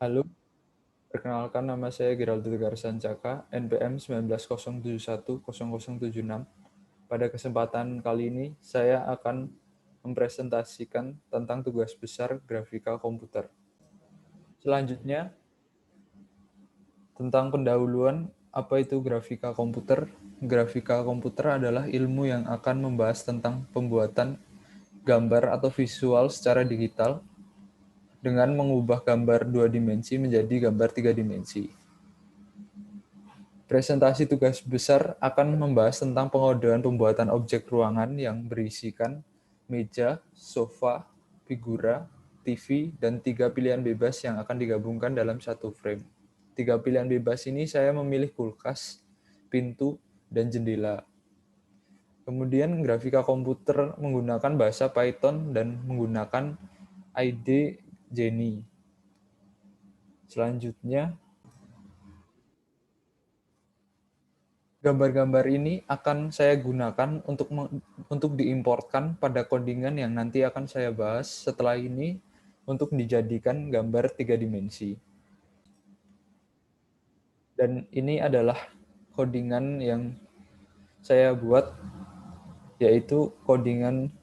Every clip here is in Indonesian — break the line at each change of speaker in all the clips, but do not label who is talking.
Halo, perkenalkan nama saya Geraldo Tegar Sancaka, NPM 1907100076. Pada kesempatan kali ini, saya akan mempresentasikan tentang tugas besar grafika komputer. Selanjutnya, tentang pendahuluan apa itu grafika komputer. Grafika komputer adalah ilmu yang akan membahas tentang pembuatan gambar atau visual secara digital dengan mengubah gambar dua dimensi menjadi gambar tiga dimensi. Presentasi tugas besar akan membahas tentang pengodaan pembuatan objek ruangan yang berisikan meja, sofa, figura, TV, dan tiga pilihan bebas yang akan digabungkan dalam satu frame. Tiga pilihan bebas ini saya memilih kulkas, pintu, dan jendela. Kemudian grafika komputer menggunakan bahasa Python dan menggunakan IDE Genie. Selanjutnya, gambar-gambar ini akan saya gunakan untuk diimportkan pada codingan yang nanti akan saya bahas setelah ini untuk dijadikan gambar tiga dimensi. Dan ini adalah codingan yang saya buat, yaitu codingan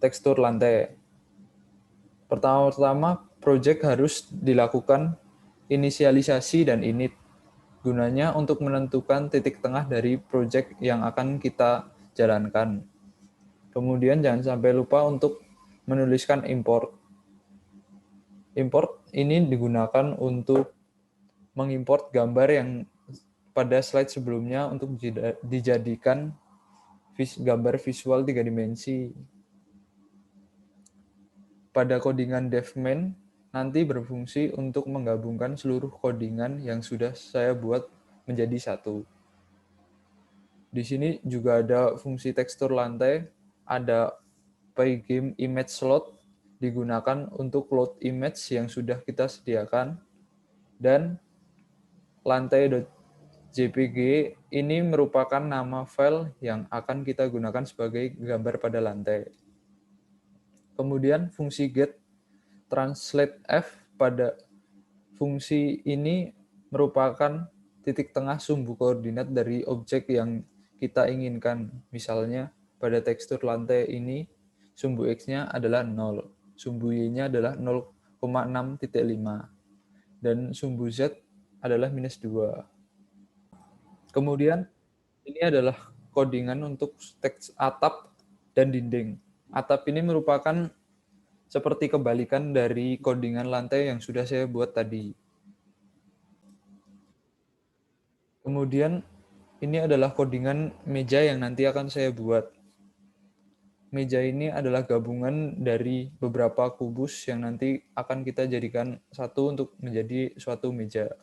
tekstur lantai. Pertama-tama, project harus dilakukan inisialisasi dan init. Gunanya untuk menentukan titik tengah dari project yang akan kita jalankan. Kemudian jangan sampai lupa untuk menuliskan import. Import ini digunakan untuk mengimport gambar yang pada slide sebelumnya untuk dijadikan gambar visual tiga dimensi. Pada codingan devmain nanti berfungsi untuk menggabungkan seluruh codingan yang sudah saya buat menjadi satu. Di sini juga ada fungsi tekstur lantai, ada pygame image slot digunakan untuk load image yang sudah kita sediakan, dan lantai.jpg ini merupakan nama file yang akan kita gunakan sebagai gambar pada lantai. Kemudian fungsi get translate f pada fungsi ini merupakan titik tengah sumbu koordinat dari objek yang kita inginkan. Misalnya pada tekstur lantai ini sumbu x-nya adalah 0, sumbu y-nya adalah 0,6.5, dan sumbu z adalah minus 2. Kemudian ini adalah codingan untuk teks atap dan dinding. Atap ini merupakan seperti kebalikan dari codingan lantai yang sudah saya buat tadi. Kemudian ini adalah codingan meja yang nanti akan saya buat. Meja ini adalah gabungan dari beberapa kubus yang nanti akan kita jadikan satu untuk menjadi suatu meja.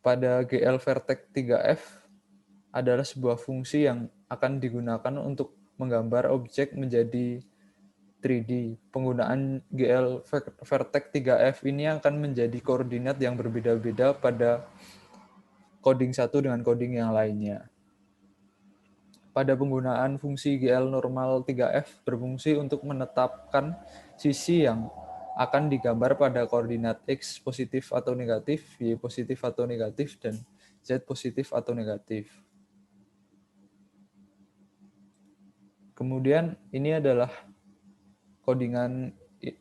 Pada GL Vertex 3F adalah sebuah fungsi yang akan digunakan untuk menggambar objek menjadi 3D. Penggunaan GL Vertex 3F ini akan menjadi koordinat yang berbeda-beda pada coding satu dengan coding yang lainnya. Pada penggunaan fungsi GL normal 3F berfungsi untuk menetapkan sisi yang akan digambar pada koordinat X positif atau negatif, Y positif atau negatif, dan Z positif atau negatif. Kemudian ini adalah codingan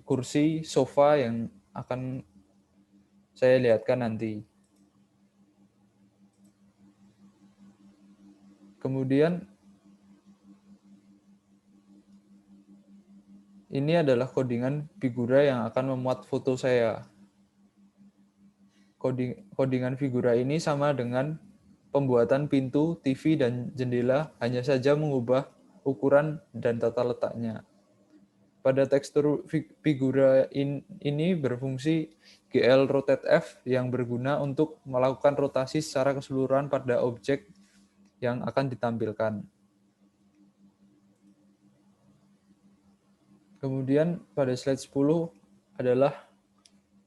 kursi sofa yang akan saya lihatkan nanti. Kemudian ini adalah codingan figura yang akan memuat foto saya. Codingan figura ini sama dengan pembuatan pintu, TV, dan jendela, hanya saja mengubah ukuran dan tata letaknya. Pada tekstur figura ini berfungsi GL Rotate F yang berguna untuk melakukan rotasi secara keseluruhan pada objek yang akan ditampilkan. Kemudian pada slide 10 adalah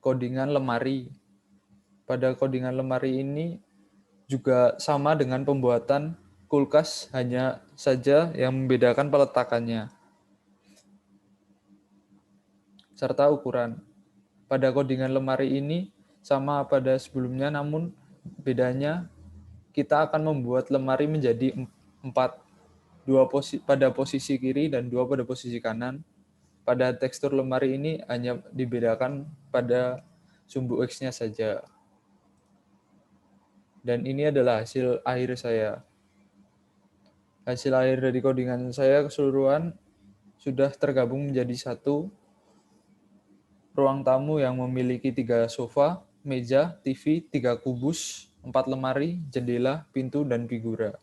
codingan lemari. Pada codingan lemari ini juga sama dengan pembuatan kulkas, hanya saja yang membedakan peletakannya serta ukuran. pada codingan lemari ini sama pada sebelumnya, namun bedanya kita akan membuat lemari menjadi 4, 2 pada posisi kiri dan 2 pada posisi kanan. Pada tekstur lemari ini hanya dibedakan pada sumbu X-nya saja. Dan ini adalah hasil akhir saya. Hasil akhir dari codingan saya keseluruhan sudah tergabung menjadi satu ruang tamu yang memiliki 3 sofa, meja, TV, 3 kubus, 4 lemari, jendela, pintu, dan figura.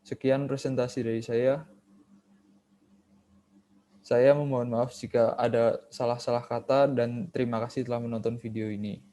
Sekian presentasi dari saya. Saya memohon maaf jika ada salah-salah kata dan terima kasih telah menonton video ini.